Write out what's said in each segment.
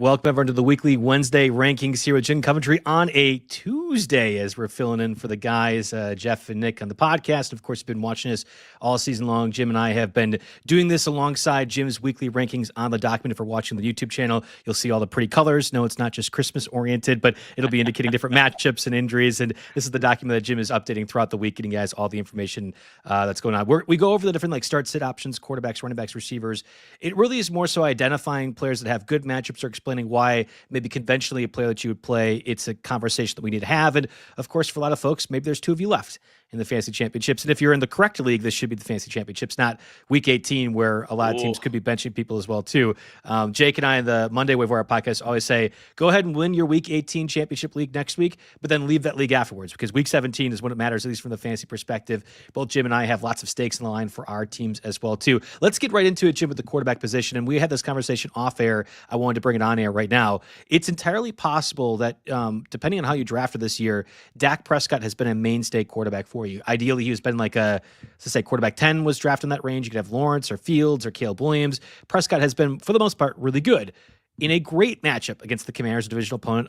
Welcome everyone to the weekly Wednesday rankings here with Jim Coventry on a Tuesday as we're filling in for the guys, Jeff and Nick on the podcast. Of course, you've been watching us all season long. Jim and I have been doing this alongside Jim's weekly rankings on the document. If you're watching the YouTube channel, you'll see all the pretty colors. No, it's not just Christmas oriented, but it'll be indicating different matchups and injuries. And this is the document that Jim is updating throughout the week, getting you guys all the information that's going on. We go over the different start sit options, quarterbacks, running backs, receivers. It really is more so identifying players that have good matchups or explaining why maybe conventionally a player that you would play. It's a conversation that we need to have. And of course, for a lot of folks, maybe there's two of you left in the fantasy championships. And if you're in the correct league, this should be the fantasy championships, not week 18, where a lot of teams could be benching people as well too. Jake and I in the Monday Wave Wire podcast always say, go ahead and win your week 18 championship league next week, but then leave that league afterwards, because week 17 is when it matters, at least from the fantasy perspective. Both Jim and I have lots of stakes in the line for our teams as well too. Let's get right into it, Jim, with the quarterback position. And we had this conversation off air. I wanted to bring it on air right now. It's entirely possible that depending on how you drafted this year, Dak Prescott has been a mainstay quarterback for you. Ideally, he has been like quarterback 10 was drafted in that range. You could have Lawrence or Fields or Caleb Williams. Prescott has been, for the most part, really good in a great matchup against the Commanders, a divisional opponent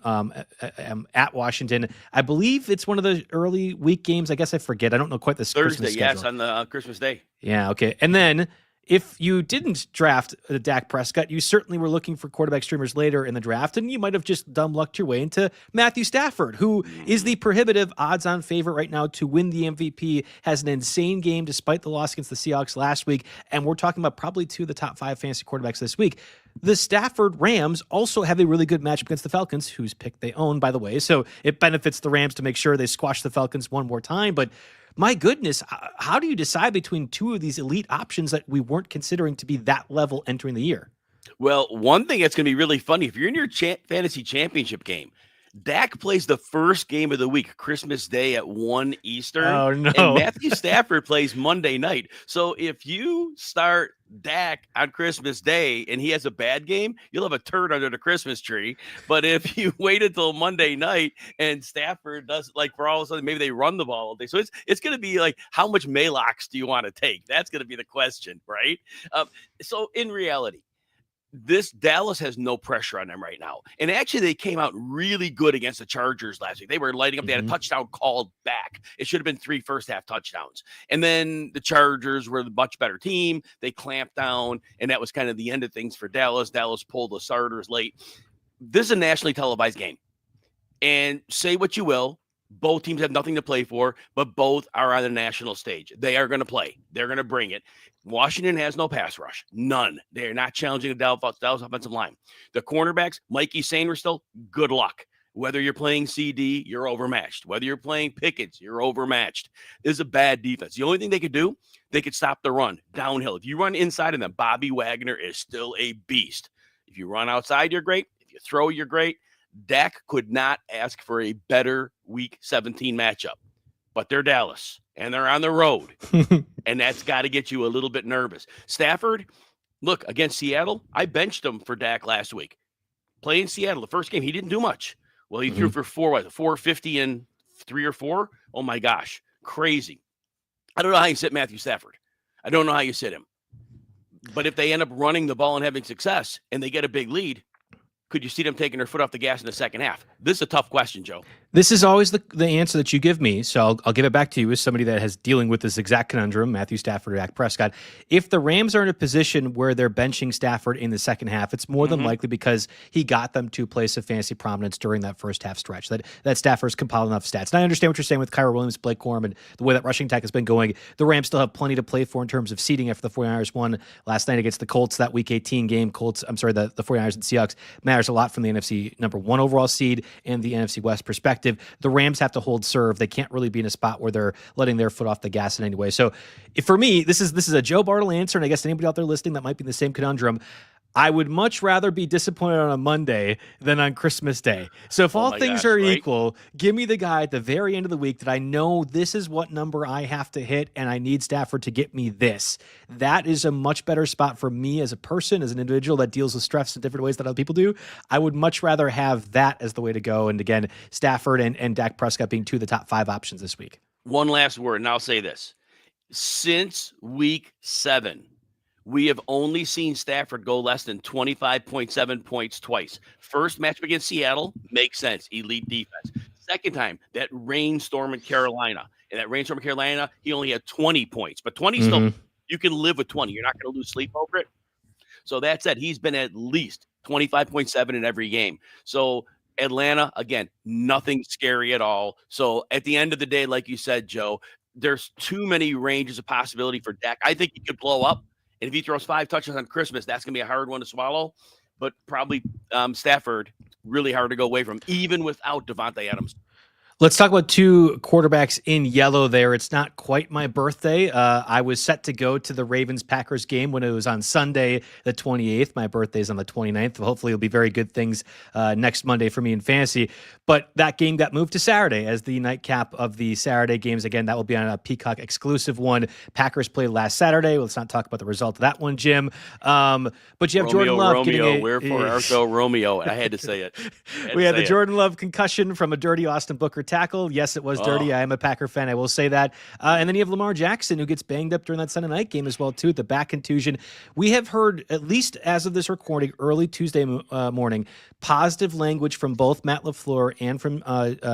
at Washington. I believe it's one of the early week games. I guess I forget. I don't know quite the Thursday, Christmas schedule. yes, on the Christmas Day. Yeah, okay. And then if you didn't draft Dak Prescott, you certainly were looking for quarterback streamers later in the draft, and you might have just dumb lucked your way into Matthew Stafford, who is the prohibitive odds-on favorite right now to win the MVP, has an insane game despite the loss against the Seahawks last week, and we're talking about probably two of the top 5 fantasy quarterbacks this week. The Stafford Rams also have a really good matchup against the Falcons, whose pick they own, by the way, so it benefits the Rams to make sure they squash the Falcons one more time, but my goodness, how do you decide between two of these elite options that we weren't considering to be that level entering the year? Well, one thing that's going to be really funny, if you're in your fantasy championship game, Dak plays the first game of the week, Christmas Day at 1 Eastern. Oh, no. And Matthew Stafford plays Monday night. So if you start Dak on Christmas Day and he has a bad game, you'll have a turd under the Christmas tree. But if you wait until Monday night and Stafford does, for all of a sudden, maybe they run the ball all day. So it's going to be like, how much Maalox do you want to take? That's going to be the question, right? So in reality, this Dallas has no pressure on them right now. And actually, they came out really good against the Chargers last week. They were lighting up. They had a touchdown called back. It should have been 3 first-half touchdowns. And then the Chargers were the much better team. They clamped down, and that was kind of the end of things for Dallas. Dallas pulled the starters late. This is a nationally televised game. And say what you will, both teams have nothing to play for, but both are on the national stage. They are going to play. They're going to bring it. Washington has no pass rush. None. They're not challenging the Dallas offensive line. The cornerbacks, Mikey Sainristil, good luck. Whether you're playing CD, you're overmatched. Whether you're playing Pickens, you're overmatched. This is a bad defense. The only thing they could do, they could stop the run downhill. If you run inside of them, Bobby Wagner is still a beast. If you run outside, you're great. If you throw, you're great. Dak could not ask for a better Week 17 matchup, but they're Dallas, and they're on the road, and that's got to get you a little bit nervous. Stafford, look, against Seattle, I benched him for Dak last week. Playing Seattle, the first game, he didn't do much. Well, he threw for 450 and 3 or 4. Oh, my gosh, crazy. I don't know how you sit Matthew Stafford. I don't know how you sit him. But if they end up running the ball and having success, and they get a big lead, could you see them taking their foot off the gas in the second half? This is a tough question, Joe. This is always the answer that you give me, so I'll give it back to you as somebody that has dealing with this exact conundrum, Matthew Stafford or Dak Prescott. If the Rams are in a position where they're benching Stafford in the second half, it's more than likely because he got them to a place of fantasy prominence during that first half stretch, that Stafford's compiled enough stats. And I understand what you're saying with Kyra Williams, Blake Corum, and the way that rushing attack has been going. The Rams still have plenty to play for in terms of seeding after the 49ers won last night against the Colts, that Week 18 game. The 49ers and Seahawks matters a lot from the NFC number 1 overall seed and the NFC West perspective. The Rams have to hold serve. They can't really be in a spot where they're letting their foot off the gas in any way. So for me, this is a Joe Bartel answer, and I guess anybody out there listening that might be in the same conundrum, I would much rather be disappointed on a Monday than on Christmas Day. So if all things are equal, give me the guy at the very end of the week that I know this is what number I have to hit, and I need Stafford to get me this. That is a much better spot for me as a person, as an individual that deals with stress in different ways that other people do. I would much rather have that as the way to go. And again, Stafford and Dak Prescott being 2 of the top 5 options this week. One last word, and I'll say this. Since Week 7, We have only seen Stafford go less than 25.7 points twice. First matchup against Seattle, makes sense. Elite defense. Second time, that rainstorm in Carolina. And that rainstorm in Carolina, he only had 20 points. But 20 still, you can live with 20. You're not going to lose sleep over it. So that said, he's been at least 25.7 in every game. So Atlanta, again, nothing scary at all. So at the end of the day, like you said, Joe, there's too many ranges of possibility for Dak. I think he could blow up. And if he throws 5 touches on Christmas, that's going to be a hard one to swallow. But probably Stafford, really hard to go away from, even without Devontae Adams. Let's talk about 2 quarterbacks in yellow there. It's not quite my birthday. I was set to go to the Ravens-Packers game when it was on Sunday, the 28th. My birthday's on the 29th. Hopefully it'll be very good things next Monday for me in fantasy. But that game got moved to Saturday as the nightcap of the Saturday games. Again, that will be on a Peacock exclusive one. Packers played last Saturday. Let's not talk about the result of that one, Jim. But you have Jordan Love getting wherefore Arthur Romeo. I had to say it. We had the Jordan Love concussion from a dirty Austin Booker tackle. Yes, it was dirty. I am a Packer fan. I will say that. And then you have Lamar Jackson, who gets banged up during that Sunday night game as well, too, the back contusion. We have heard, at least as of this recording, early Tuesday morning, positive language from both Matt LaFleur and from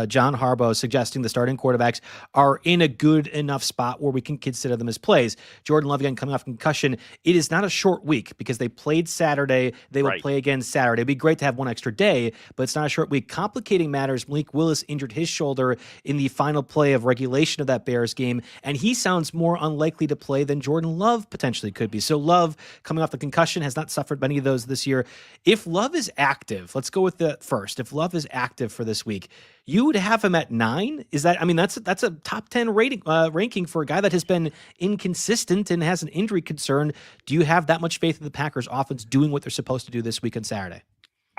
John Harbaugh suggesting the starting quarterbacks are in a good enough spot where we can consider them as plays. Jordan Love, again, coming off concussion. It is not a short week because they played Saturday. They will play again Saturday. It'd be great to have one extra day, but it's not a short week. Complicating matters, Malik Willis injured his shoulder in the final play of regulation of that Bears game, and he sounds more unlikely to play than Jordan Love potentially could be. So Love, coming off the concussion, has not suffered many of those this year. If Love is active, let's go with the first. If Love is active for this week, you would have him at 9. Is that? I mean, that's a top 10 ranking for a guy that has been inconsistent and has an injury concern. Do you have that much faith in the Packers offense doing what they're supposed to do this week on Saturday?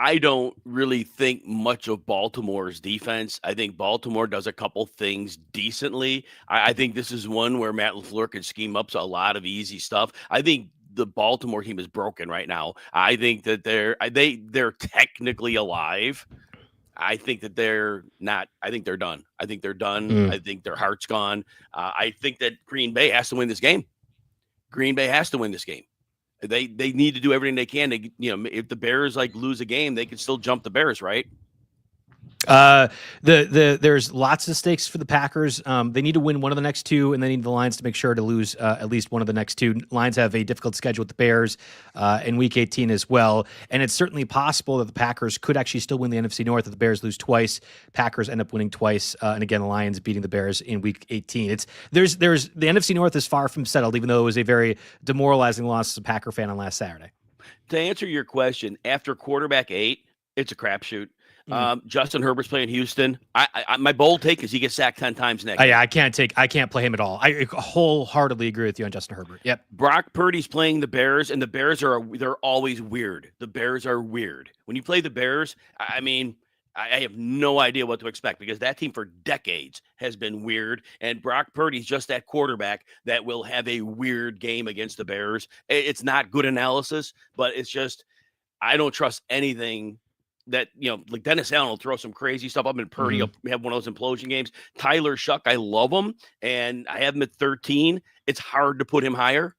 I don't really think much of Baltimore's defense. I think Baltimore does a couple things decently. I think this is one where Matt LaFleur could scheme up a lot of easy stuff. I think the Baltimore team is broken right now. I think that they're technically alive. I think that they're not. I think they're done. I think they're done. I think their heart's gone. I think that Green Bay has to win this game. Green Bay has to win this game. They need to do everything they can to, if the Bears lose a game, they can still jump the Bears, right? There's lots of stakes for the Packers. They need to win one of the next 2, and they need the Lions to make sure to lose at least one of the next 2. Lions have a difficult schedule with the Bears in Week 18 as well, and it's certainly possible that the Packers could actually still win the NFC North if the Bears lose twice. Packers end up winning twice, and again, the Lions beating the Bears in Week 18. There's the NFC North is far from settled, even though it was a very demoralizing loss as a Packer fan on last Saturday. To answer your question, after quarterback 8, it's a crapshoot. Justin Herbert's playing Houston. My bold take is he gets sacked 10 times next. Yeah, I can't play him at all. I wholeheartedly agree with you on Justin Herbert. Yep. Brock Purdy's playing the Bears, and the Bears they're always weird. The Bears are weird. When you play the Bears, I mean, I have no idea what to expect because that team for decades has been weird, and Brock Purdy's just that quarterback that will have a weird game against the Bears. It's not good analysis, but it's just I don't trust anything that, like Dennis Allen will throw some crazy stuff up, and Purdy will have one of those implosion games. Tyler Shuck, I love him, and I have him at 13. It's hard to put him higher.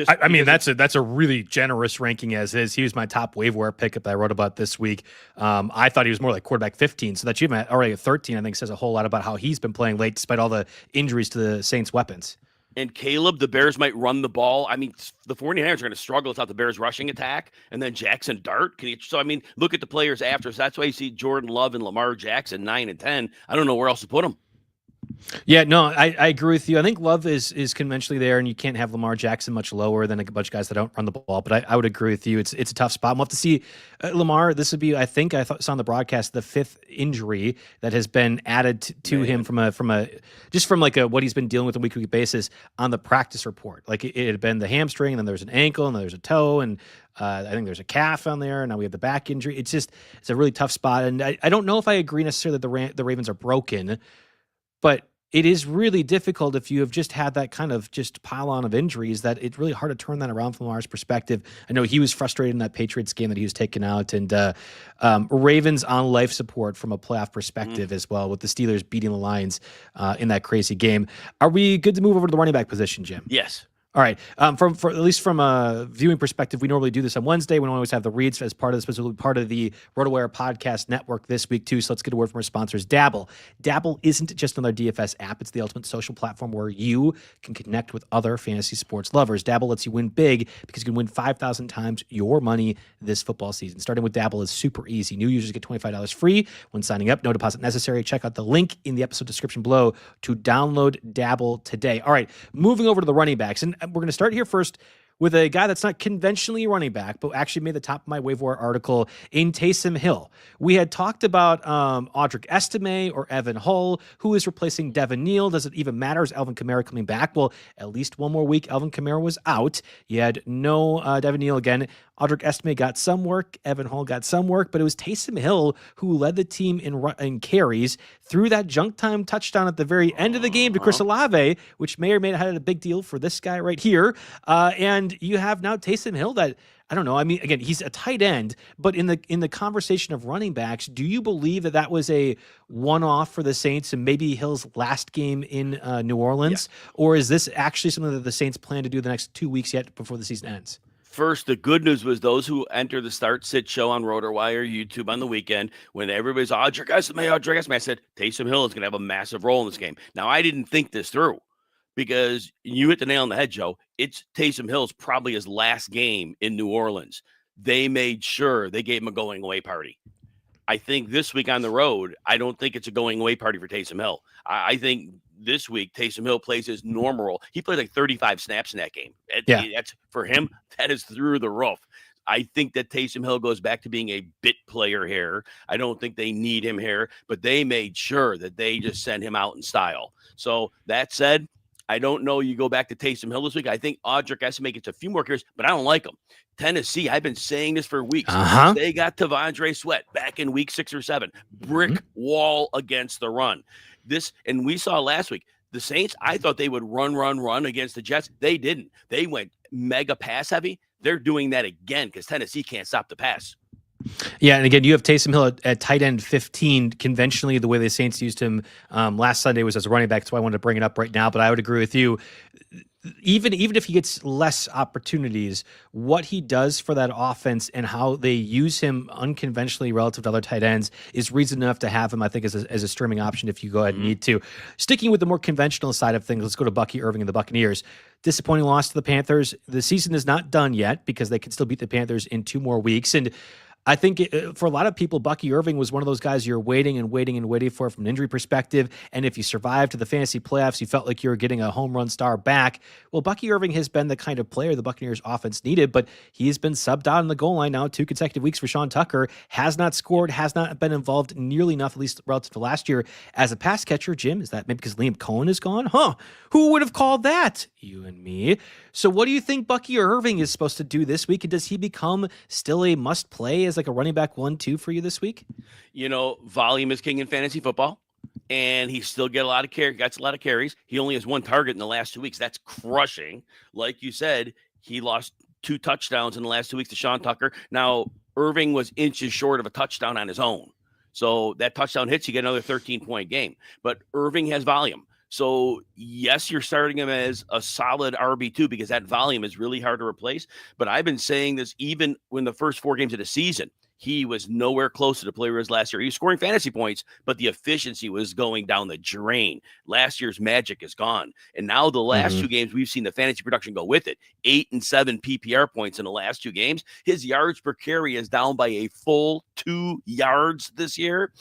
I mean, that's a really generous ranking as is. He was my top waiver wire pickup that I wrote about this week. I thought he was more like quarterback 15, so that you have already at 13, I think says a whole lot about how he's been playing late despite all the injuries to the Saints' weapons. And Caleb, the Bears might run the ball. I mean, the 49ers are going to struggle without the Bears rushing attack. And then Jackson Dart. So, I mean, look at the players after. So that's why you see Jordan Love and Lamar Jackson 9 and 10. I don't know where else to put them. Yeah, no, I agree with you. I think Love is conventionally there, and you can't have Lamar Jackson much lower than a bunch of guys that don't run the ball. But I would agree with you. It's a tough spot. We'll have to see Lamar. This would be, I think, saw on the broadcast the 5th injury that has been added to him from what he's been dealing with on a week-to-week basis on the practice report. Like it had been the hamstring, and then there's an ankle, and then there's a toe, and I think there's a calf on there. And now we have the back injury. It's a really tough spot, and I don't know if I agree necessarily that the Ravens are broken. But it is really difficult if you have just had that kind of just pile on of injuries that it's really hard to turn that around from Lamar's perspective. I know he was frustrated in that Patriots game that he was taken out, and Ravens on life support from a playoff perspective as well, with the Steelers beating the Lions in that crazy game. Are we good to move over to the running back position, Jim? Yes. All right. At least from a viewing perspective, we normally do this on Wednesday. We don't always have the reads as part of this, but will be part of the RotoWire podcast network this week too. So let's get a word from our sponsors, Dabble. Dabble isn't just another DFS app; it's the ultimate social platform where you can connect with other fantasy sports lovers. Dabble lets you win big because you can win 5,000 times your money this football season. Starting with Dabble is super easy. New users get $25 free when signing up. No deposit necessary. Check out the link in the episode description below to download Dabble today. All right, moving over to the running backs, and we're going to start here first with a guy that's not conventionally a running back, but actually made the top of my waiver wire article in Taysom Hill. We had talked about Audric Estime or Evan Hull, who is replacing Devin Neal. Does it even matter? Is Alvin Kamara coming back? Well, at least one more week, Alvin Kamara was out. You had no Devin Neal again. Audric Estime got some work. Evan Hull got some work, but it was Taysom Hill who led the team in carries through that junk time touchdown at the very end of the game to Chris Olave, which may or may not have had a big deal for this guy right here. And you have now Taysom Hill that, I don't know. I mean, again, he's a tight end, but in the conversation of running backs, do you believe that was a one-off for the Saints and maybe Hill's last game in New Orleans? Yeah. Or is this actually something that the Saints plan to do the next 2 weeks yet before the season ends? First, the good news was those who enter the Start Sit show on RotoWire YouTube on the weekend, when everybody's Audric Estime, I said Taysom Hill is going to have a massive role in this game. Now, I didn't think this through because you hit the nail on the head, Joe. It's Taysom Hill's probably his last game in New Orleans. They made sure they gave him a going-away party. I think this week on the road, I don't think it's a going-away party for Taysom Hill. I think this week, Taysom Hill plays his normal role. He played like 35 snaps in that game. That's for him, that is through the roof. I think that Taysom Hill goes back to being a bit player here. I don't think they need him here, but they made sure that they just sent him out in style. So that said, I don't know you go back to Taysom Hill this week. I think Audric Estime gets a few more carries, but I don't like him. Tennessee, I've been saying this for weeks. They got Tavondre Sweat back in week 6 or 7. Brick wall against the run. And we saw last week, the Saints, I thought they would run against the Jets. They didn't. They went mega pass heavy. They're doing that again because Tennessee can't stop the pass. Yeah, and again, you have Taysom Hill at tight end 15. Conventionally, the way the Saints used him last Sunday was as a running back. That's why I wanted to bring it up right now. But I would agree with you. Even if he gets less opportunities, what he does for that offense and how they use him unconventionally relative to other tight ends is reason enough to have him, I think, as a streaming option if you go ahead and need to. Sticking with the more conventional side of things, let's go to Bucky Irving and the Buccaneers. Disappointing loss to the Panthers. The season is not done yet because they can still beat the Panthers in 2 more weeks. And I think for a lot of people, Bucky Irving was one of those guys you're waiting for from an injury perspective. And if you survived to the fantasy playoffs, you felt like you were getting a home run star back. Well, Bucky Irving has been the kind of player the Buccaneers offense needed, but he's been subbed out on the goal line now 2 consecutive weeks for Sean Tucker, has not scored, has not been involved nearly enough, at least relative to last year, as a pass catcher. Jim, is that maybe because Liam Cohen is gone? Who would have called that? You and me. So what do you think Bucky Irving is supposed to do this week? And does he become still a must play as like a running back 1-2 for you this week? Volume is king in fantasy football, and he still gets a lot of carries. He only has 1 target in the last 2 weeks. That's crushing. Like you said, he lost 2 touchdowns in the last 2 weeks to Sean Tucker. Now, Irving was inches short of a touchdown on his own. So that touchdown hits, you get another 13-point game. But Irving has volume. So, yes, you're starting him as a solid RB2 because that volume is really hard to replace. But I've been saying this even when the first 4 games of the season. He was nowhere close to the player he was last year. He was scoring fantasy points, but the efficiency was going down the drain. Last year's magic is gone. And now the last 2 games, we've seen the fantasy production go with it. 8 and 7 PPR points in the last 2 games. His yards per carry is down by a full 2 yards this year.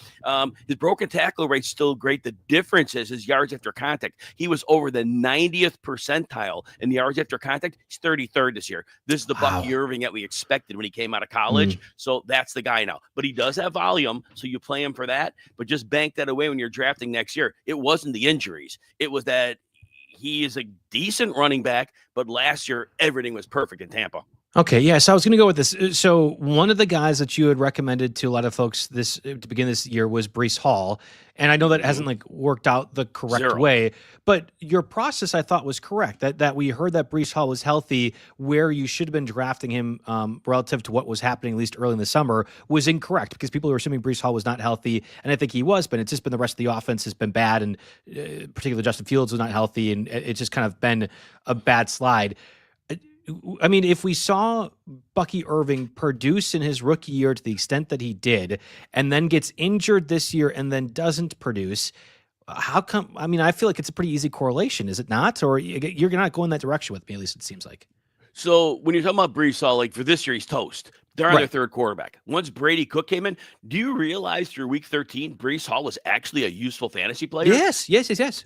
His broken tackle rate's still great. The difference is his yards after contact. He was over the 90th percentile in the yards after contact. He's 33rd this year. This is the Bucky Irving that we expected when he came out of college. So that's the guy now. But he does have volume, so you play him for that. But just bank that away when you're drafting next year. It wasn't the injuries. It was that he is a decent running back, but last year everything was perfect in Tampa. Okay, yeah. So I was going to go with this. So one of the guys that you had recommended to a lot of folks this to begin this year was Brees Hall, and I know that Mhm. hasn't like worked out the correct 0. way. But your process, I thought, was correct. That we heard that Brees Hall was healthy, where you should have been drafting him relative to what was happening at least early in the summer was incorrect because people were assuming Brees Hall was not healthy, and I think he was, but it's just been the rest of the offense has been bad, and particularly Justin Fields was not healthy, and it's just kind of been a bad slide. I mean, if we saw Bucky Irving produce in his rookie year to the extent that he did, and then gets injured this year and then doesn't produce, how come? I mean, I feel like it's a pretty easy correlation, is it not? Or you're not going that direction with me, at least it seems like. So when you're talking about Brees Hall, like for this year, he's toast. They're on their Right. third quarterback. Once Brady Cook came in, do you realize through week 13, Brees Hall was actually a useful fantasy player? Yes, yes, yes, yes.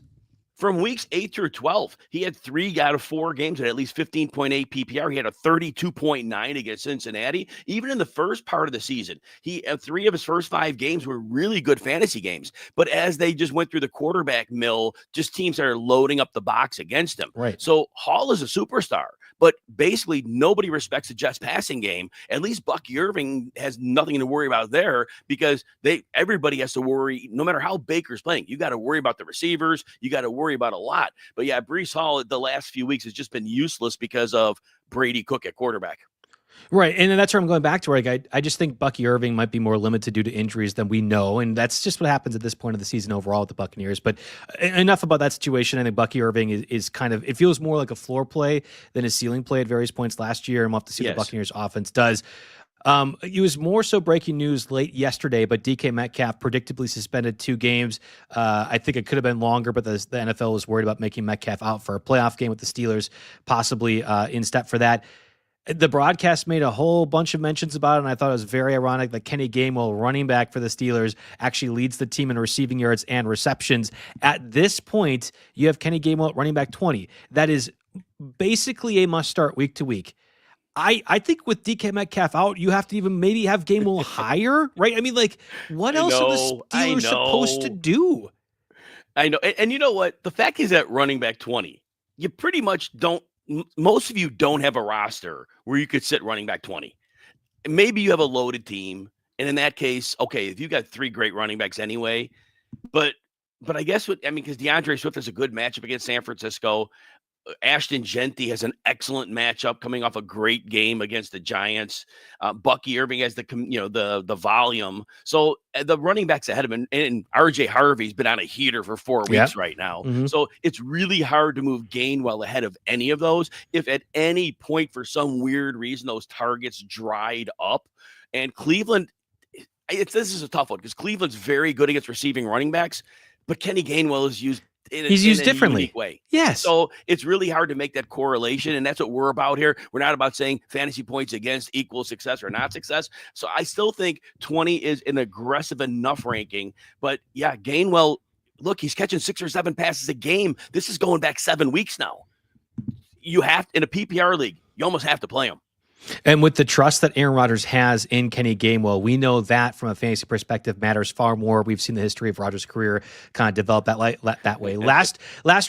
From weeks 8 through 12, he had 3 out of 4 games at least 15.8 PPR. He had a 32.9 against Cincinnati. Even in the first part of the season, he 3 of his first 5 games were really good fantasy games. But as they just went through the quarterback mill, just teams are loading up the box against him. Right. So Hall is a superstar, but basically nobody respects the Jets passing game. At least Bucky Irving has nothing to worry about there because everybody has to worry, no matter how Baker's playing. You got to worry about the receivers. You got to worry about a lot. But yeah, Brees Hall the last few weeks has just been useless because of Brady Cook at quarterback. Right. And that's where I'm going back to. Like, I just think Bucky Irving might be more limited due to injuries than we know. And that's just what happens at this point of the season overall with the Buccaneers. But enough about that situation. I think Bucky Irving is kind of, it feels more like a floor play than a ceiling play at various points last year. And we'll have to see what the Buccaneers offense does. It was more so breaking news late yesterday, but DK Metcalf predictably suspended 2 games. I think it could have been longer, but the NFL was worried about making Metcalf out for a playoff game with the Steelers, possibly in step for that. The broadcast made a whole bunch of mentions about it, and I thought it was very ironic that Kenny Gainwell, running back for the Steelers, actually leads the team in receiving yards and receptions. At this point, you have Kenny Gainwell running back 20. That is basically a must start week to week. I think with DK Metcalf out, you have to even maybe have Gainwell higher, right? I mean, like, what else are the Steelers supposed to do? I know. And you know what? The fact is that running back 20, you pretty much don't, most of you don't have a roster where you could sit running back 20. Maybe you have a loaded team. And in that case, okay, if you got 3 great running backs anyway, but I guess because DeAndre Swift is a good matchup against San Francisco. Ashton Genty has an excellent matchup coming off a great game against the Giants. Bucky Irving has the volume. So the running backs ahead of him, and RJ Harvey's been on a heater for 4 weeks right now. Mm-hmm. So it's really hard to move Gainwell ahead of any of those. If at any point, for some weird reason, those targets dried up, and Cleveland, this is a tough one because Cleveland's very good against receiving running backs, but Kenny Gainwell is used. He's used differently. Unique way. Yes. So it's really hard to make that correlation. And that's what we're about here. We're not about saying fantasy points against equal success or not success. So I still think 20 is an aggressive enough ranking. But yeah, Gainwell, look, he's catching 6 or 7 passes a game. This is going back 7 weeks now. You have, in a PPR league, you almost have to play him. And with the trust that Aaron Rodgers has in Kenny Gainwell, we know that from a fantasy perspective matters far more. We've seen the history of Rodgers' career kind of develop that way. Last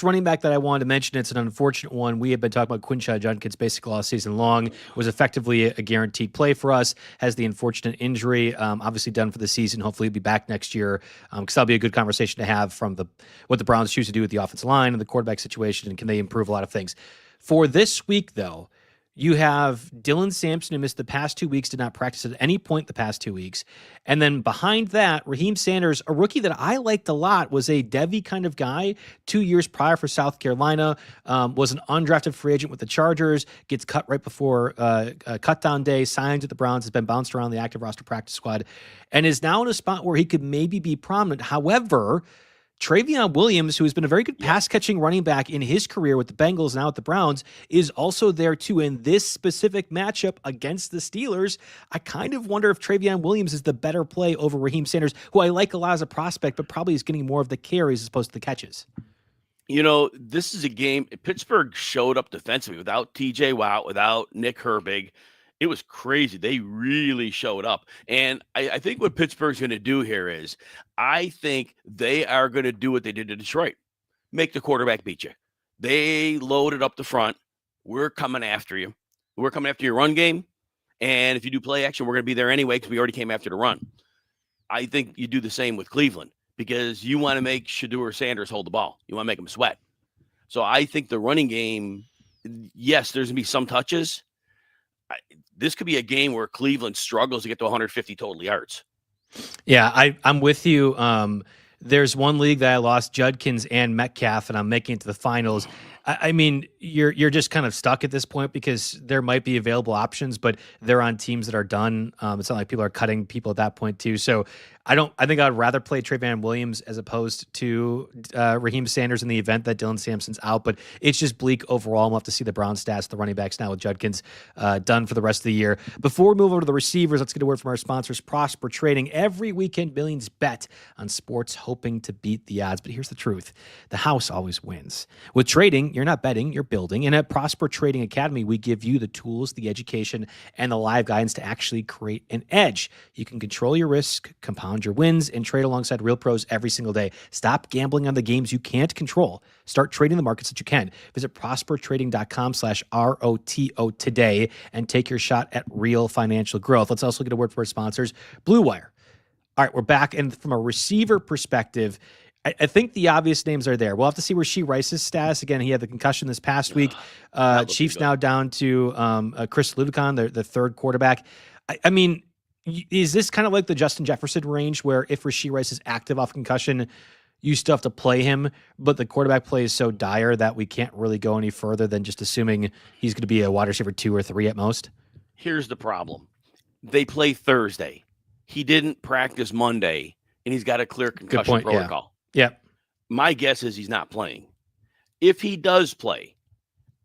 running back that I wanted to mention, it's an unfortunate one. We have been talking about Quinshon Judkins basically all season long. Was effectively a guaranteed play for us. Has the unfortunate injury, obviously done for the season. Hopefully he'll be back next year because that'll be a good conversation to have from what the Browns choose to do with the offensive line and the quarterback situation, and can they improve a lot of things. For this week, though, you have Dylan Sampson, who missed the past 2 weeks, did not practice at any point the past 2 weeks. And then behind that, Raheem Sanders, a rookie that I liked a lot, was a Devy kind of guy 2 years prior for South Carolina, was an undrafted free agent with the Chargers, gets cut right before cut-down day, signs with the Browns, has been bounced around the active roster practice squad, and is now in a spot where he could maybe be prominent. However, Travion Williams, who has been a very good pass-catching running back in his career with the Bengals, now with the Browns, is also there too. In this specific matchup against the Steelers, I kind of wonder if Travion Williams is the better play over Raheem Sanders, who I like a lot as a prospect, but probably is getting more of the carries as opposed to the catches. You know, this is a game. Pittsburgh showed up defensively without TJ Watt, without Nick Herbig. It was crazy. They really showed up. And I think what Pittsburgh's going to do here is I think they are going to do what they did to Detroit. Make the quarterback beat you. They loaded up the front. We're coming after you. We're coming after your run game. And if you do play action, we're going to be there anyway because we already came after the run. I think you do the same with Cleveland because you want to make Shedeur Sanders hold the ball. You want to make him sweat. So I think the running game, yes, there's going to be some touches. This could be a game where Cleveland struggles to get to 150 total yards. Yeah, I'm with you. There's one league that I lost Judkins and Metcalf, and I'm making it to the finals. I mean, you're just kind of stuck at this point because there might be available options, but they're on teams that are done. It's not like people are cutting people at that point too. So I think I'd rather play Trayvon Williams as opposed to Raheem Sanders in the event that Dylan Sampson's out. But it's just bleak overall. We'll have to see the Browns stats, the running backs now with Judkins done for the rest of the year. Before we move over to the receivers, let's get a word from our sponsors, Prosper Trading. Every weekend, millions bet on sports, hoping to beat the odds. But here's the truth: the house always wins. With trading, you're not betting, you're building. And at Prosper Trading Academy, we give you the tools, the education, and the live guidance to actually create an edge. You can control your risk, compound your wins, and trade alongside real pros every single day. Stop gambling on the games you can't control. Start trading the markets that you can. Visit prospertrading.com/ROTO today and take your shot at real financial growth. Let's also get a word for our sponsors, Blue Wire. All right, we're back. And from a receiver perspective, I think the obvious names are there. We'll have to see where Rashee Rice's status. Again, he had the concussion this past week. Chiefs now down to Chris Ludicon, the third quarterback. I mean, is this kind of like the Justin Jefferson range where if Rashee Rice is active off concussion, you still have to play him, but the quarterback play is so dire that we can't really go any further than just assuming he's going to be a wide receiver 2 or 3 at most? Here's the problem. They play Thursday. He didn't practice Monday, and he's got a clear concussion protocol. Yeah. My guess is he's not playing. If he does play,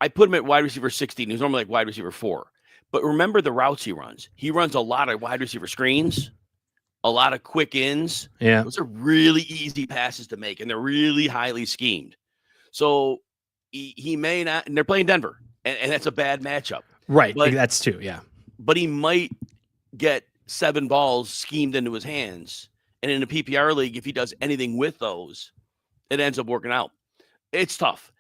I put him at wide receiver 16. He's normally like wide receiver 4. But remember the routes he runs. He runs a lot of wide receiver screens, a lot of quick ins. Yeah. Those are really easy passes to make, and they're really highly schemed. So he may not, and they're playing Denver, and that's a bad matchup. Right. But, that's too, yeah. But he might get 7 balls schemed into his hands. And in a PPR league, if he does anything with those, it ends up working out. It's tough.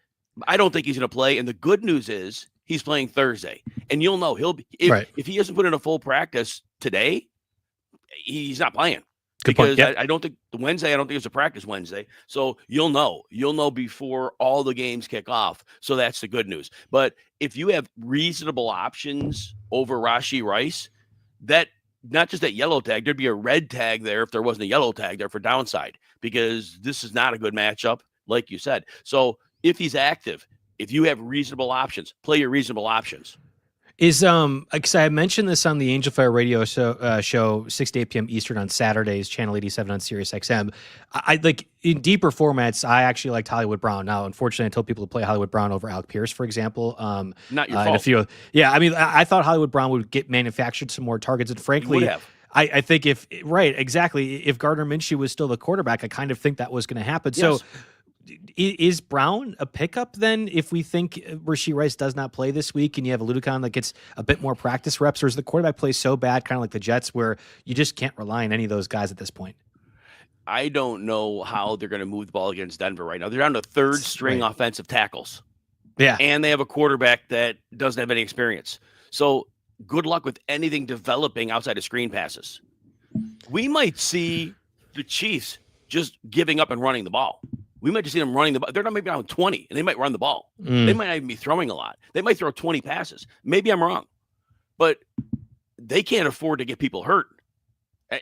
I don't think he's going to play. And the good news is he's playing Thursday. And you'll know if he hasn't put in a full practice today, he's not playing. Good because point. Yep. I don't think it's a practice Wednesday. So you'll know before all the games kick off. So that's the good news. But if you have reasonable options over Rashee Rice, that not just that yellow tag, there'd be a red tag there if there wasn't a yellow tag there for downside, because this is not a good matchup, like you said. So if he's active, if you have reasonable options, play your reasonable options. Is because I mentioned this on the Angel Fire Radio show 6 to 8 p.m. Eastern on Saturdays, channel 87 on Sirius XM. I like in deeper formats. I actually liked Hollywood Brown. Now, unfortunately, I told people to play Hollywood Brown over Alec Pierce, for example. Not your fault. I mean, I thought Hollywood Brown would get manufactured some more targets, and frankly, I think if Gardner Minshew was still the quarterback, I kind of think that was going to happen. Yes. So. Is Brown a pickup then if we think Rashee Rice does not play this week and you have a Ludicon that gets a bit more practice reps, or is the quarterback play so bad, kind of like the Jets, where you just can't rely on any of those guys at this point? I don't know how they're going to move the ball against Denver right now. They're down to third string offensive tackles. Yeah. And they have a quarterback that doesn't have any experience. So good luck with anything developing outside of screen passes. We might see the Chiefs just giving up and running the ball. We might just see them running the ball. They're not maybe down 20, and they might run the ball. They might not even be throwing a lot. They might throw 20 passes. Maybe I'm wrong. But they can't afford to get people hurt.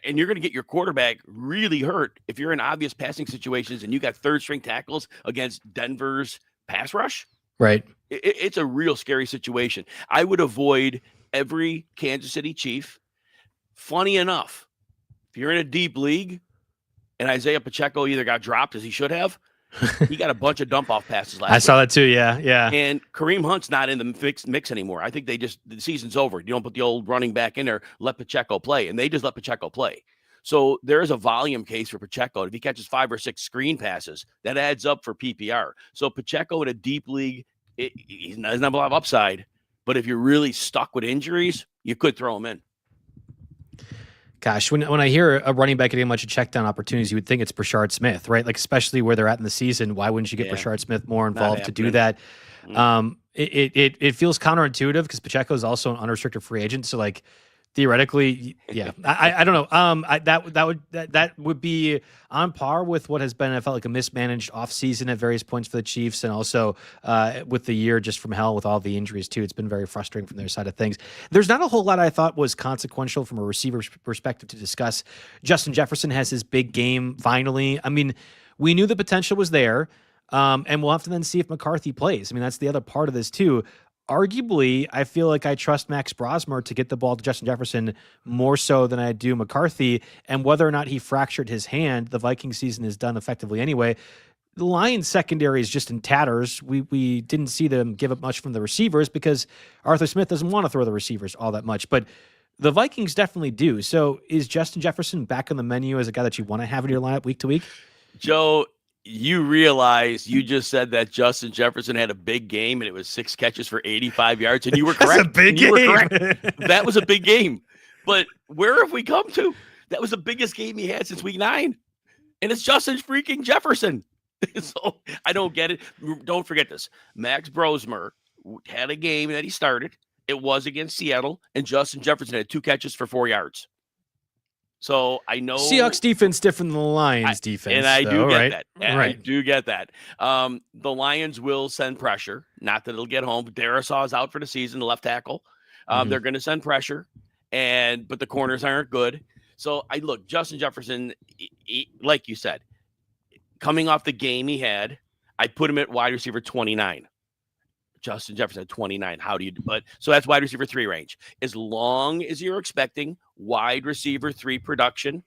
And you're going to get your quarterback really hurt if you're in obvious passing situations and you got third-string tackles against Denver's pass rush. Right. It's a real scary situation. I would avoid every Kansas City Chief. Funny enough, if you're in a deep league and Isaiah Pacheco either got dropped as he should have, he got a bunch of dump-off passes last week. I saw that too, yeah. And Kareem Hunt's not in the mix anymore. I think the season's over. You don't put the old running back in there, let Pacheco play. And they just let Pacheco play. So there is a volume case for Pacheco. If he catches 5 or 6 screen passes, that adds up for PPR. So Pacheco in a deep league, he's not a lot of upside. But if you're really stuck with injuries, you could throw him in. Gosh, when I hear a running back getting a bunch of check down opportunities, you would think it's Brashard Smith, right? Like, especially where they're at in the season. Why wouldn't you get Brashard Smith more involved to do that? It feels counterintuitive because Pacheco is also an unrestricted free agent. So like theoretically, yeah, I don't know. That would be on par with what has been, I felt like, a mismanaged offseason at various points for the Chiefs, and also with the year just from hell with all the injuries too. It's been very frustrating from their side of things. There's not a whole lot I thought was consequential from a receiver perspective to discuss. Justin Jefferson has his big game finally. I mean, we knew the potential was there. And we'll have to then see if McCarthy plays. I mean, that's the other part of this too. Arguably, I feel like I trust Max Brosmer to get the ball to Justin Jefferson more so than I do McCarthy. And whether or not he fractured his hand, the Viking season is done effectively anyway. The Lions secondary is just in tatters. We didn't see them give up much from the receivers because Arthur Smith doesn't want to throw the receivers all that much. But the Vikings definitely do. So is Justin Jefferson back on the menu as a guy that you want to have in your lineup week to week? Joe, you realize you just said that Justin Jefferson had a big game and it was 6 catches for 85 yards, and you were correct. That's a big game. That was a big game. But where have we come to? That was the biggest game he had since week 9. And it's Justin freaking Jefferson. So I don't get it. Don't forget this. Max Brosmer had a game that he started. It was against Seattle, and Justin Jefferson had 2 catches for 4 yards. So I know Seahawks defense different than the Lions defense. And I do get right? that. And right. I do get that. The Lions will send pressure. Not that it'll get home. Darisaw is out for the season, the left tackle. They're going to send pressure, but the corners aren't good. So I look, Justin Jefferson, like you said, coming off the game he had, I put him at wide receiver 29. Justin Jefferson at 29. How do you do? But so that's wide receiver 3 range. As long as you're expecting wide receiver 3 production,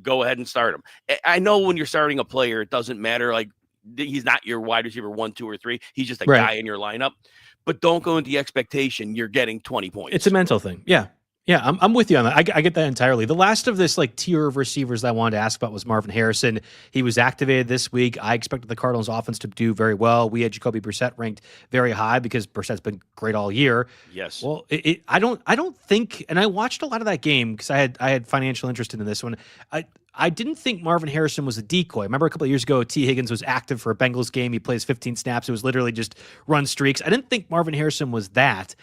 go ahead and start him. I know when you're starting a player, it doesn't matter. Like, he's not your wide receiver 1, 2, or 3. He's just a guy in your lineup. But don't go into the expectation you're getting 20 points. It's a mental thing. Yeah. Yeah, I'm with you on that. I get that entirely. The last of this like tier of receivers that I wanted to ask about was Marvin Harrison. He was activated this week. I expected the Cardinals offense to do very well. We had Jacoby Brissett ranked very high because Brissett's been great all year. Yes. Well, I don't think, and I watched a lot of that game because I had financial interest in this one. I didn't think Marvin Harrison was a decoy. I remember a couple of years ago, T. Higgins was active for a Bengals game. He plays 15 snaps. It was literally just run streaks. I didn't think Marvin Harrison was that.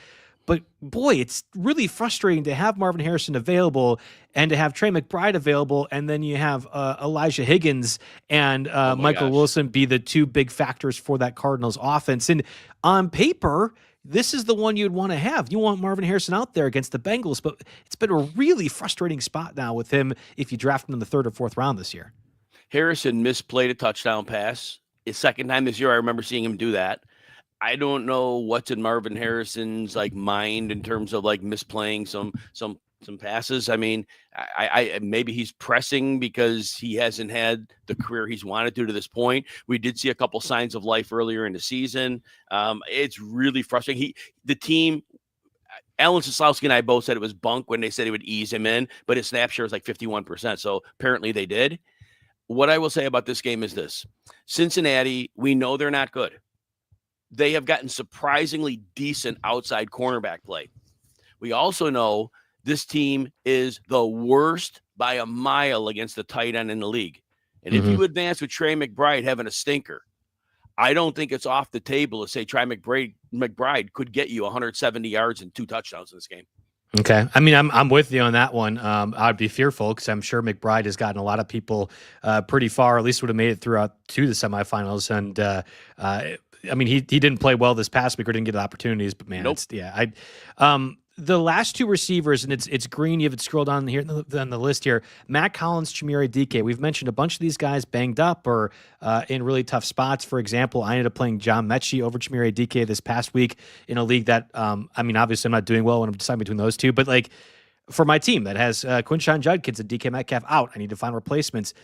But boy, it's really frustrating to have Marvin Harrison available and to have Trey McBride available, and then you have Elijah Higgins and Michael Wilson be the 2 big factors for that Cardinals offense. And on paper, this is the one you'd want to have. You want Marvin Harrison out there against the Bengals, but it's been a really frustrating spot now with him if you draft him in the 3rd or 4th round this year. Harrison misplayed a touchdown pass. His second time this year, I remember seeing him do that. I don't know what's in Marvin Harrison's like mind in terms of like misplaying some passes. I mean, I maybe he's pressing because he hasn't had the career he's wanted to this point. We did see a couple signs of life earlier in the season. It's really frustrating. The team, Alan Soslowski and I both said it was bunk when they said it would ease him in, but his snap share was like 51%. So apparently they did. What I will say about this game is this: Cincinnati, we know they're not good. They have gotten surprisingly decent outside cornerback play. We also know this team is the worst by a mile against the tight end in the league. And if you advance with Trey McBride having a stinker, I don't think it's off the table to say Trey McBride could get you 170 yards and 2 touchdowns in this game. Okay. I mean, I'm with you on that one. I'd be fearful because I'm sure McBride has gotten a lot of people pretty far, at least would have made it throughout to the semifinals. And I mean, he didn't play well this past week or didn't get opportunities, but man, Nope. the last 2 receivers, and it's green. You have it scrolled on here on the list here. Matt Collins, Chimere Dike. We've mentioned a bunch of these guys banged up or in really tough spots. For example, I ended up playing John Mechie over Chimere Dike this past week in a league that, I mean, obviously I'm not doing well when I'm deciding between those 2, but like for my team that has Quinshon Judkins and DK Metcalf out, I need to find replacements.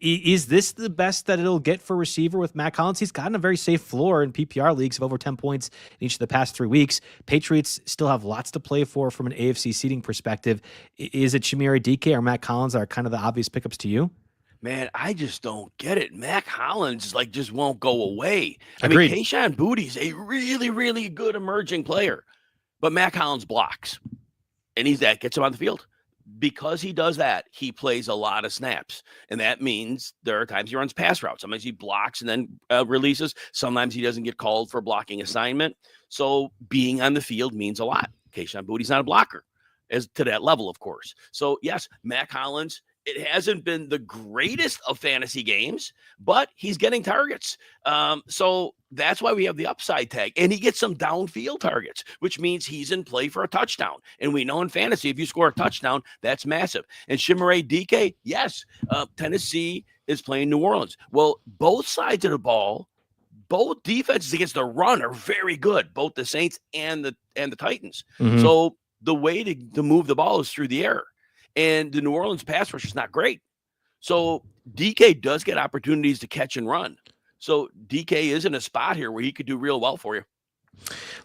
Is this the best that it'll get for receiver with Matt Collins? He's gotten a very safe floor in PPR leagues of over 10 points in each of the past 3 weeks. Patriots still have lots to play for from an AFC seeding perspective. Is it Chimere Dike or Matt Collins that are kind of the obvious pickups to you? Man, I just don't get it. Matt Collins just won't go away. Agreed. I mean, Kayshon Boutte's a really, really good emerging player, but Matt Collins blocks, and that gets him on the field. because he does that, he plays a lot of snaps. And that means there are times he runs pass routes. Sometimes he blocks and then releases. Sometimes he doesn't get called for blocking assignment. So being on the field means a lot. Kayshon Boutte's not a blocker as to that level, of course. So yes, Mac Hollins, it hasn't been the greatest of fantasy games, but he's getting targets. So that's why we have the upside tag. And he gets some downfield targets, which means he's in play for a touchdown. And we know in fantasy, if you score a touchdown, that's massive. And Chimere Dike, yes, Tennessee is playing New Orleans. Well, both sides of the ball, both defenses against the run are very good, both the Saints and the Titans. Mhm. So the way to move the ball is through the air. And the New Orleans pass rush is not great. So DK does get opportunities to catch and run. So DK is in a spot here where he could do real well for you.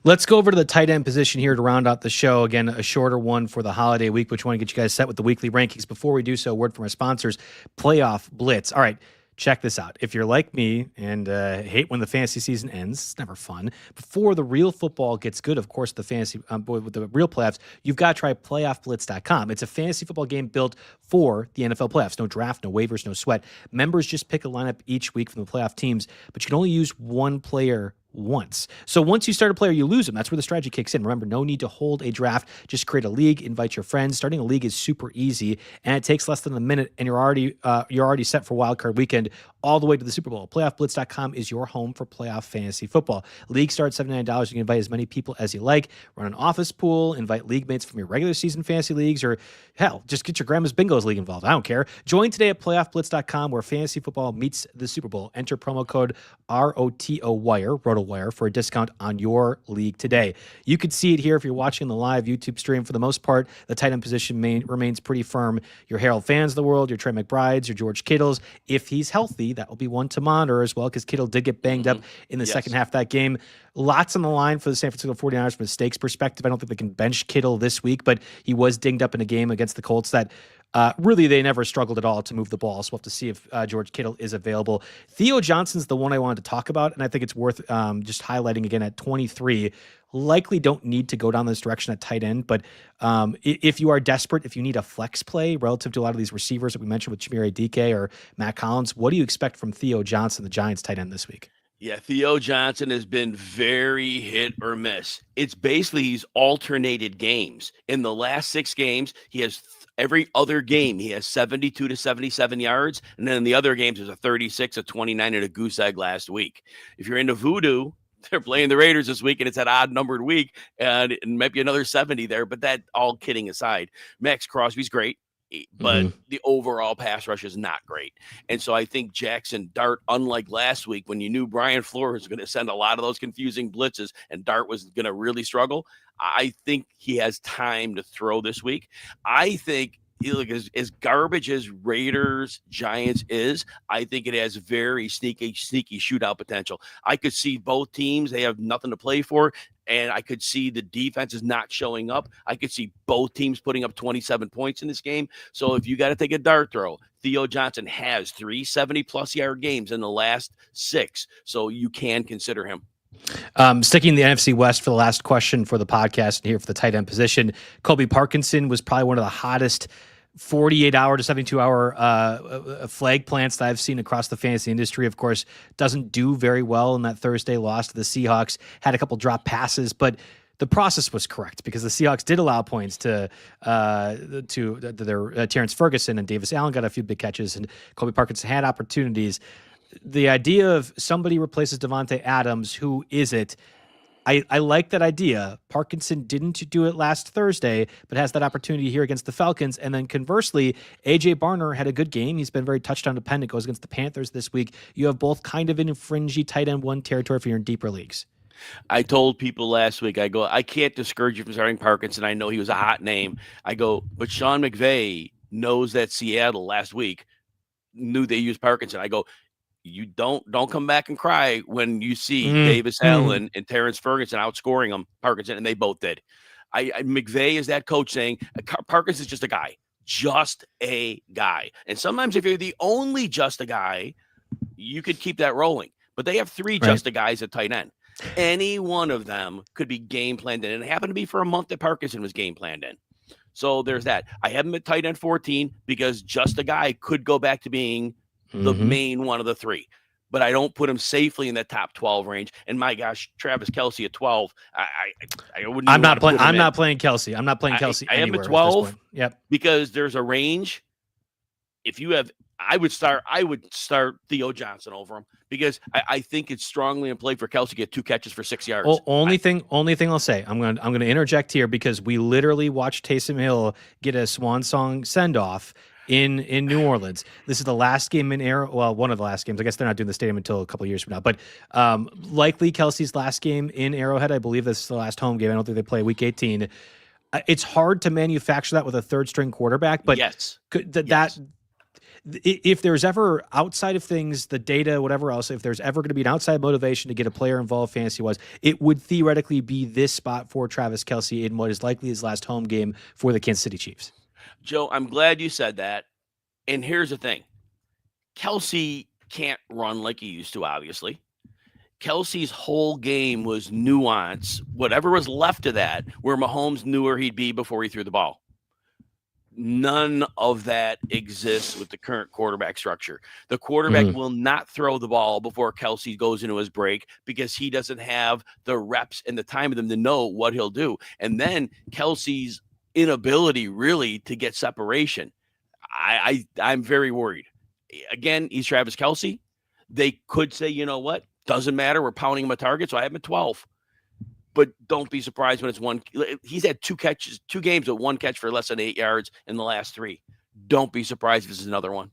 Let's go over to the tight end position here to round out the show. Again, a shorter one for the holiday week, which we want to get you guys set with the weekly rankings. Before we do so, a word from our sponsors, Playoff Blitz. All right. Check this out. If you're like me and hate when the fantasy season ends, it's never fun. Before the real football gets good, of course, the fantasy with the real playoffs, you've got to try PlayoffBlitz.com. It's a fantasy football game built for the NFL playoffs. No draft, no waivers, no sweat. Members just pick a lineup each week from the playoff teams, but you can only use one player once. So once you start a player, you lose them. That's where the strategy kicks in. Remember, no need to hold a draft. Just create a league, invite your friends. Starting a league is super easy, and it takes less than a minute, and you're already set for wildcard weekend all the way to the Super Bowl. PlayoffBlitz.com is your home for playoff fantasy football. League starts $79. You can invite as many people as you like. Run an office pool. Invite league mates from your regular season fantasy leagues, or hell, just get your grandma's bingos league involved. I don't care. Join today at PlayoffBlitz.com, where fantasy football meets the Super Bowl. Enter promo code ROTOWIRE for a discount on your league today. You could see it here if you're watching the live YouTube stream. For the most part, the tight end position remains pretty firm. Your Harold Fans of the world, your Trey McBrides, your George Kittles. If he's healthy, that will be one to monitor as well, because Kittle did get banged up in the second half of that game. Lots on the line for the San Francisco 49ers from a stakes perspective. I don't think they can bench Kittle this week, but he was dinged up in a game against the Colts that really they never struggled at all to move the ball. So we'll have to see if George Kittle is available. Theo Johnson's the one I wanted to talk about, and I think it's worth just highlighting again at 23. Likely don't need to go down this direction at tight end, but if you are desperate, if you need a flex play relative to a lot of these receivers that we mentioned with Chimere Dike or Matt Collins, what do you expect from Theo Johnson, the Giants tight end, this week? Yeah, Theo Johnson has been very hit or miss. It's basically he's alternated games. In the last 6 games, he has every other game, he has 72 to 77 yards. And then in the other games, there's a 36, a 29, and a goose egg last week. If you're into voodoo, they're playing the Raiders this week, and it's an odd-numbered week, and it might be another 70 there. But that, all kidding aside, Max Crosby's great, but the overall pass rush is not great. And so I think Jackson Dart, unlike last week when you knew Brian Flores was going to send a lot of those confusing blitzes and Dart was going to really struggle, I think he has time to throw this week. I think as garbage as Raiders Giants is, I think it has very sneaky shootout potential. I could see both teams, they have nothing to play for, and I could see the defense is not showing up. I could see both teams putting up 27 points in this game. So if you got to take a dart throw, Theo Johnson has 3 70-plus yard games in the last 6, so you can consider him. Sticking in the NFC West for the last question for the podcast and here for the tight end position, Colby Parkinson was probably one of the hottest 48-hour to 72-hour flag plants that I've seen across the fantasy industry. Of course, doesn't do very well in that Thursday loss to the Seahawks. Had a couple drop passes, but the process was correct because the Seahawks did allow points to their Terrence Ferguson, and Davis Allen got a few big catches, and Colby Parkinson had opportunities. The idea of somebody replaces Devontae Adams, who is it? I like that idea. Parkinson didn't do it last Thursday, but has that opportunity here against the Falcons. And then conversely, A.J. Barner had a good game. He's been very touchdown dependent, goes against the Panthers this week. You have both kind of in fringy tight end one territory for your deeper leagues. I told people last week, I go, I can't discourage you from starting Parkinson. I know he was a hot name. I go, but Sean McVay knows that Seattle last week knew they used Parkinson. I go, you don't come back and cry when you see Davis Allen and Terrence Ferguson outscoring them, Parkinson, and they both did. McVay is that coach saying Parkinson's just a guy. And sometimes if you're the only just a guy, you could keep that rolling. But they have 3 just a guys at tight end. Any one of them could be game planned in. And it happened to be for a month that Parkinson was game planned in. So there's that. I have him at tight end 14 because just a guy could go back to being the main one of the three. But I don't put him safely in the top 12 range. And my gosh, Travis Kelce at 12, I wouldn't. I'm not playing. I'm not playing Kelce. I'm not playing Kelce I am anywhere at 12. At this point. Yep. Because there's a range. If you have, I would start Theo Johnson over him because I think it's strongly in play for Kelce to get 2 catches for 6 yards. Only thing I'll say, I'm gonna interject here because we literally watched Taysom Hill get a swan song send off in New Orleans. This is the last game in Arrow. Well, one of the last games. I guess they're not doing the stadium until a couple of years from now. But likely Kelce's last game in Arrowhead. I believe this is the last home game. I don't think they play Week 18. It's hard to manufacture that with a third string quarterback. But yes, if there's ever outside of things, the data, whatever else, if there's ever going to be an outside motivation to get a player involved fantasy-wise, it would theoretically be this spot for Travis Kelce in what is likely his last home game for the Kansas City Chiefs. Joe, I'm glad you said that. And here's the thing. Kelce can't run like he used to, obviously. Kelce's whole game was nuance, whatever was left of that, where Mahomes knew where he'd be before he threw the ball. None of that exists with the current quarterback structure. The quarterback will not throw the ball before Kelce goes into his break because he doesn't have the reps and the time of them to know what he'll do. And then Kelce's inability really to get separation. I'm very worried. Again, he's Travis Kelce. They could say, you know what? Doesn't matter. We're pounding him a target. So I have him at 12. But don't be surprised when it's one. He's had 2 games with 1 catch for less than 8 yards in the last 3. Don't be surprised if this is another one.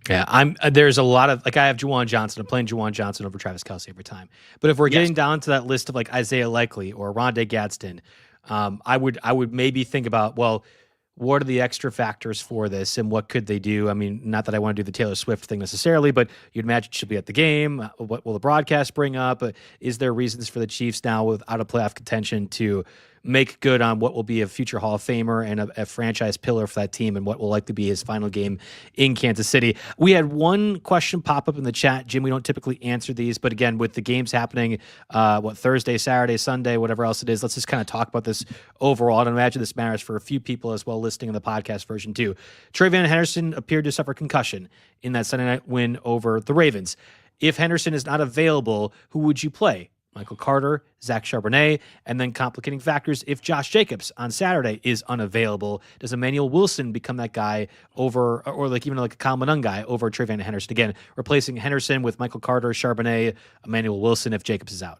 Yeah, there's a lot of, like, I have Juwan Johnson. I'm playing Juwan Johnson over Travis Kelce every time. But if we're getting down to that list of like Isaiah Likely or Rondé Gadsden, I would maybe think about, well, what are the extra factors for this and what could they do? I mean, not that I want to do the Taylor Swift thing necessarily, but you'd imagine she'll be at the game. What will the broadcast bring up? Is there reasons for the Chiefs now without a playoff contention to make good on what will be a future Hall of Famer and a franchise pillar for that team and what will likely be his final game in Kansas City? We had one question pop up in the chat. Jim, we don't typically answer these, but again, with the games happening, Thursday, Saturday, Sunday, whatever else it is, let's just kind of talk about this overall. And I imagine this matters for a few people as well listening in the podcast version too. Tre'Von Henderson appeared to suffer concussion in that Sunday night win over the Ravens. If Henderson is not available, who would you play? Michael Carter, Zach Charbonnet, and then complicating factors. If Josh Jacobs on Saturday is unavailable, does Emmanuel Wilson become that guy over, or like even like a Kyle Manung guy over Tre'Von Henderson? Again, replacing Henderson with Michael Carter, Charbonnet, Emmanuel Wilson if Jacobs is out.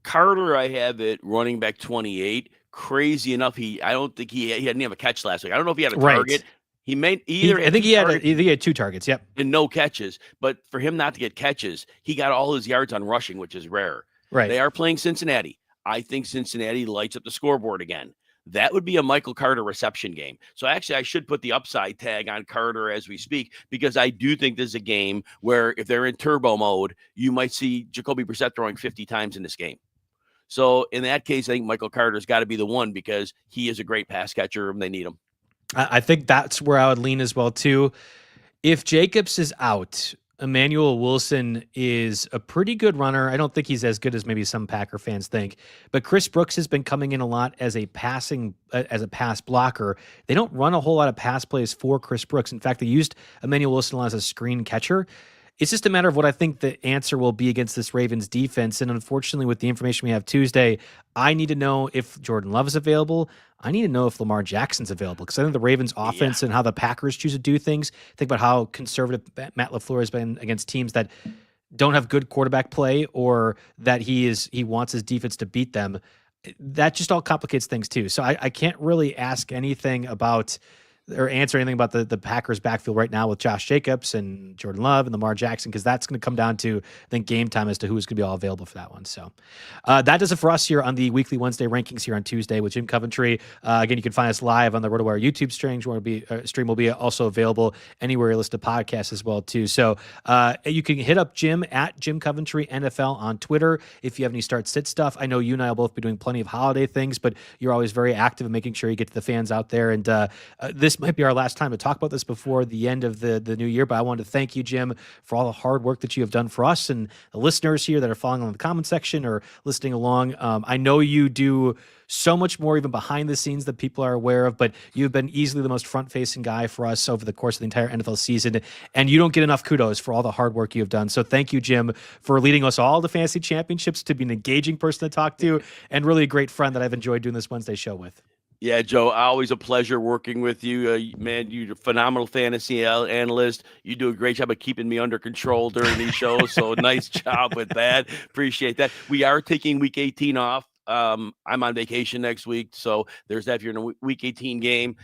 Carter, I have it running back 28. Crazy enough, I don't think he didn't have a catch last week. I don't know if he had a target. He made either. I think he had 2 targets. Yep, and no catches. But for him not to get catches, he got all his yards on rushing, which is rare. Right. They are playing Cincinnati. I think Cincinnati lights up the scoreboard again. That would be a Michael Carter reception game. So actually, I should put the upside tag on Carter as we speak, because I do think this is a game where if they're in turbo mode, you might see Jacoby Brissett throwing 50 times in this game. So in that case, I think Michael Carter's got to be the one because he is a great pass catcher and they need him. I think that's where I would lean as well too. If Jacobs is out, Emmanuel Wilson is a pretty good runner. I don't think he's as good as maybe some Packer fans think, but Chris Brooks has been coming in a lot as a pass blocker. They don't run a whole lot of pass plays for Chris Brooks. In fact, they used Emmanuel Wilson a lot as a screen catcher. It's just a matter of what I think the answer will be against this Ravens defense. And unfortunately, with the information we have Tuesday, I need to know if Jordan Love is available. I need to know if Lamar Jackson's available, because I think the Ravens offense and how the Packers choose to do things, think about how conservative Matt LaFleur has been against teams that don't have good quarterback play or that he wants his defense to beat them. That just all complicates things too. So I can't really ask anything about or answer anything about the Packers backfield right now with Josh Jacobs and Jordan Love and Lamar Jackson, because that's going to come down to, I think, game time as to who is going to be all available for that one. So that does it for us here on the weekly Wednesday rankings here on Tuesday with Jim Coventry. Again, you can find us live on the RotoWire YouTube stream. Stream will be also available anywhere you listen to podcasts as well too. So you can hit up Jim at Jim Coventry NFL on Twitter if you have any start-sit stuff. I know you and I will both be doing plenty of holiday things, but you're always very active in making sure you get to the fans out there. And this might be our last time to talk about this before the end of the new year, but I wanted to thank you, Jim, for all the hard work that you have done for us and the listeners here that are following on the comment section or listening along. I know you do so much more even behind the scenes that people are aware of, but you've been easily the most front-facing guy for us over the course of the entire NFL season, and you don't get enough kudos for all the hard work you've done. So thank you, Jim, for leading us all to fantasy championships, to be an engaging person to talk to, and really a great friend that I've enjoyed doing this Wednesday show with. Yeah, Joe, always a pleasure working with you. Man, you're a phenomenal fantasy analyst. You do a great job of keeping me under control during these shows. So nice job with that. Appreciate that. We are taking week 18 off. I'm on vacation next week. So there's that. If you're in a week 18 game,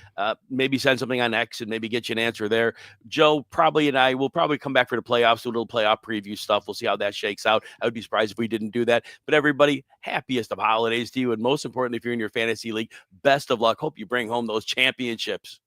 maybe send something on X and maybe get you an answer there. Joe and I will probably come back for the playoffs, do a little playoff preview stuff. We'll see how that shakes out. I would be surprised if we didn't do that. But everybody, happiest of holidays to you. And most importantly, if you're in your fantasy league, best of luck. Hope you bring home those championships.